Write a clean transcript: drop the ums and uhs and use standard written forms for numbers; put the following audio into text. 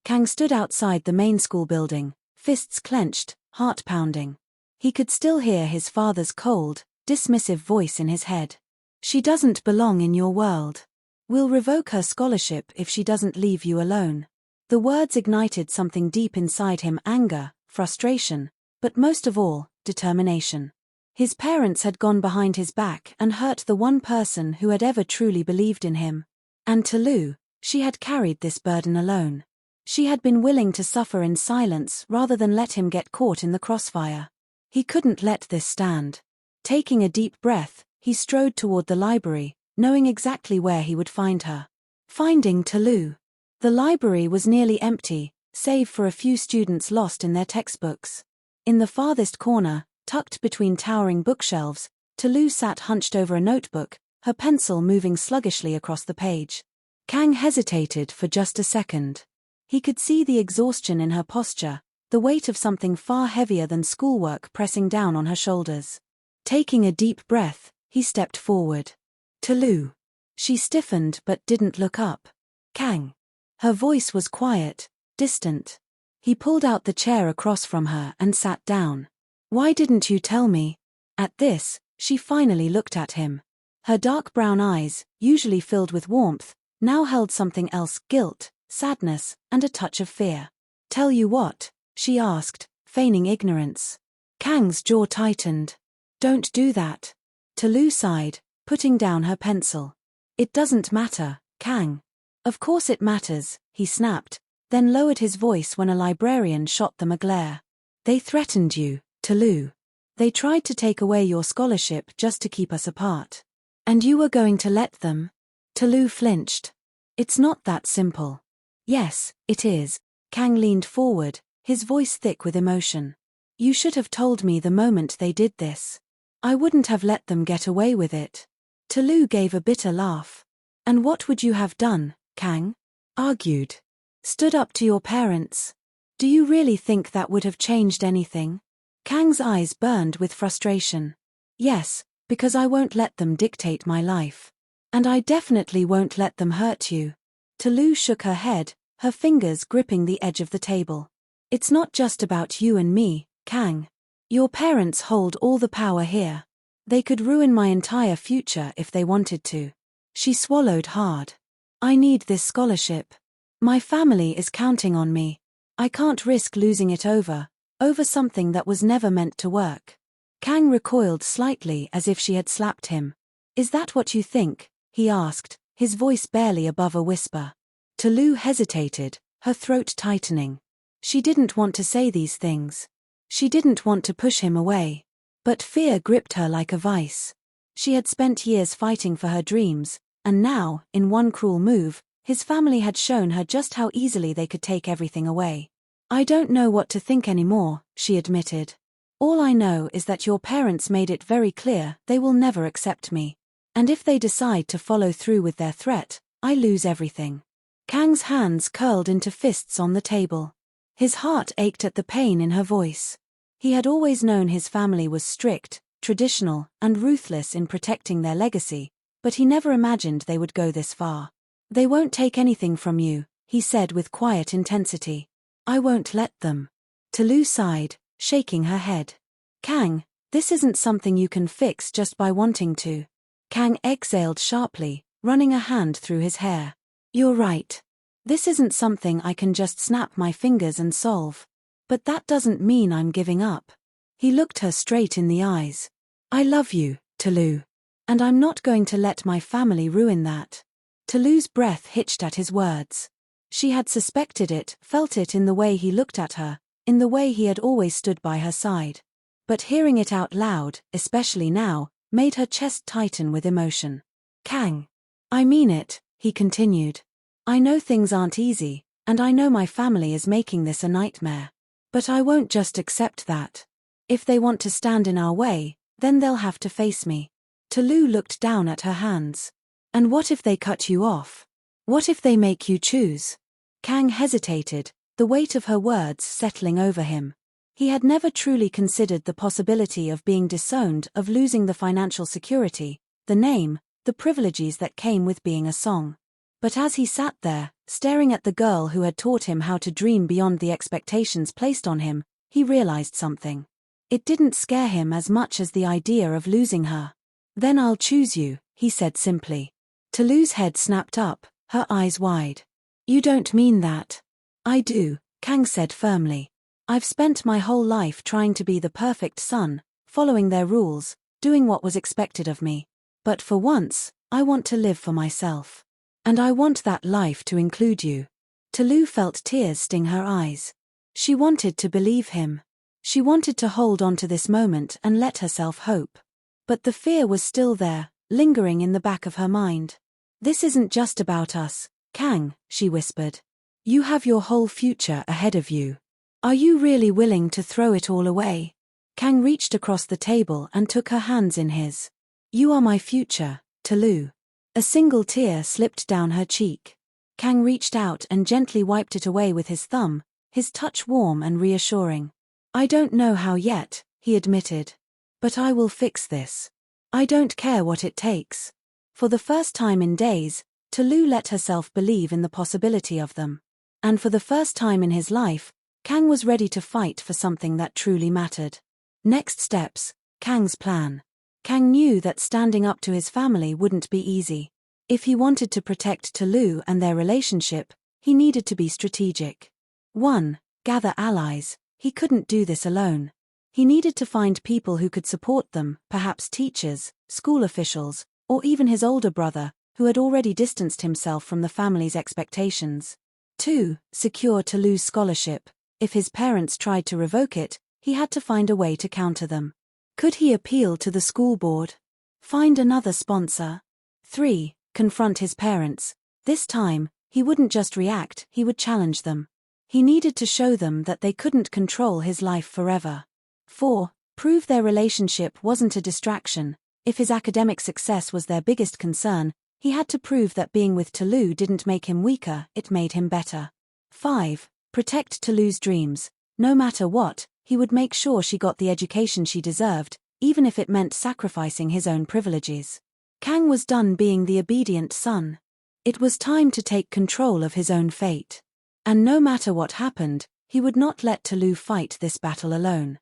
Kang stood outside the main school building, fists clenched, heart pounding. He could still hear his father's cold, dismissive voice in his head. She doesn't belong in your world. We'll revoke her scholarship if she doesn't leave you alone. The words ignited something deep inside him: anger, frustration, but most of all, determination. His parents had gone behind his back and hurt the one person who had ever truly believed in him. And to Lou, she had carried this burden alone. She had been willing to suffer in silence rather than let him get caught in the crossfire. He couldn't let this stand. Taking a deep breath, he strode toward the library, knowing exactly where he would find her. Finding Lou. The library was nearly empty, save for a few students lost in their textbooks. In the farthest corner, tucked between towering bookshelves, Lou sat hunched over a notebook, her pencil moving sluggishly across the page. Kang hesitated for just a second. He could see the exhaustion in her posture, the weight of something far heavier than schoolwork pressing down on her shoulders. Taking a deep breath, he stepped forward. Lou. She stiffened but didn't look up. Kang. Her voice was quiet, distant. He pulled out the chair across from her and sat down. Why didn't you tell me? At this, she finally looked at him. Her dark brown eyes, usually filled with warmth, now held something else: guilt, sadness, and a touch of fear. Tell you what? She asked, feigning ignorance. Kang's jaw tightened. Don't do that. Lou sighed, putting down her pencil. It doesn't matter, Kang. Of course it matters, he snapped, then lowered his voice when a librarian shot them a glare. They threatened you, Lou. They tried to take away your scholarship just to keep us apart. And you were going to let them? Lou flinched. It's not that simple. Yes, it is. Kang leaned forward, his voice thick with emotion. You should have told me the moment they did this. I wouldn't have let them get away with it. Lou gave a bitter laugh. And what would you have done, Kang? Argued. Stood up to your parents. Do you really think that would have changed anything? Kang's eyes burned with frustration. Yes, because I won't let them dictate my life. And I definitely won't let them hurt you. Lou shook her head, her fingers gripping the edge of the table. It's not just about you and me, Kang. Your parents hold all the power here. They could ruin my entire future if they wanted to. She swallowed hard. I need this scholarship. My family is counting on me. I can't risk losing it over something that was never meant to work. Kang recoiled slightly as if she had slapped him. Is that what you think? He asked, his voice barely above a whisper. Lou hesitated, her throat tightening. She didn't want to say these things. She didn't want to push him away. But fear gripped her like a vice. She had spent years fighting for her dreams, and now, in one cruel move, his family had shown her just how easily they could take everything away. I don't know what to think anymore, she admitted. All I know is that your parents made it very clear they will never accept me. And if they decide to follow through with their threat, I lose everything. Kang's hands curled into fists on the table. His heart ached at the pain in her voice. He had always known his family was strict, traditional, and ruthless in protecting their legacy, but he never imagined they would go this far. They won't take anything from you, he said with quiet intensity. I won't let them. Lou sighed, shaking her head. Kang, this isn't something you can fix just by wanting to. Kang exhaled sharply, running a hand through his hair. You're right. This isn't something I can just snap my fingers and solve. But that doesn't mean I'm giving up. He looked her straight in the eyes. I love you, Lou. And I'm not going to let my family ruin that. Lou's breath hitched at his words. She had suspected it, felt it in the way he looked at her, in the way he had always stood by her side. But hearing it out loud, especially now, made her chest tighten with emotion. Kang. I mean it, he continued. I know things aren't easy, and I know my family is making this a nightmare. But I won't just accept that. If they want to stand in our way, then they'll have to face me. Lou looked down at her hands. And what if they cut you off? What if they make you choose? Kang hesitated, the weight of her words settling over him. He had never truly considered the possibility of being disowned, of losing the financial security, the name, the privileges that came with being a song. But as he sat there, staring at the girl who had taught him how to dream beyond the expectations placed on him, he realized something. It didn't scare him as much as the idea of losing her. "Then I'll choose you," he said simply. Talu's head snapped up, her eyes wide. "You don't mean that." "I do," Kang said firmly. "I've spent my whole life trying to be the perfect son, following their rules, doing what was expected of me. But for once, I want to live for myself. And I want that life to include you." Talu felt tears sting her eyes. She wanted to believe him. She wanted to hold on to this moment and let herself hope. But the fear was still there, lingering in the back of her mind. "This isn't just about us, Kang," she whispered. "You have your whole future ahead of you. Are you really willing to throw it all away?" Kang reached across the table and took her hands in his. "You are my future, Talu." A single tear slipped down her cheek. Kang reached out and gently wiped it away with his thumb, his touch warm and reassuring. "I don't know how yet," he admitted. "But I will fix this. I don't care what it takes." For the first time in days, Talu let herself believe in the possibility of them. And for the first time in his life, Kang was ready to fight for something that truly mattered. Next steps, Kang's plan. Kang knew that standing up to his family wouldn't be easy. If he wanted to protect Talu and their relationship, he needed to be strategic. 1. Gather allies. He couldn't do this alone. He needed to find people who could support them, perhaps teachers, school officials, or even his older brother, who had already distanced himself from the family's expectations. 2. Secure Talu's scholarship. If his parents tried to revoke it, he had to find a way to counter them. Could he appeal to the school board? Find another sponsor? 3. Confront his parents. This time, he wouldn't just react, he would challenge them. He needed to show them that they couldn't control his life forever. 4. Prove their relationship wasn't a distraction. If his academic success was their biggest concern, he had to prove that being with Talu didn't make him weaker, it made him better. 5. Protect Talu's dreams. No matter what, he would make sure she got the education she deserved, even if it meant sacrificing his own privileges. Kang was done being the obedient son. It was time to take control of his own fate. And no matter what happened, he would not let Talu fight this battle alone.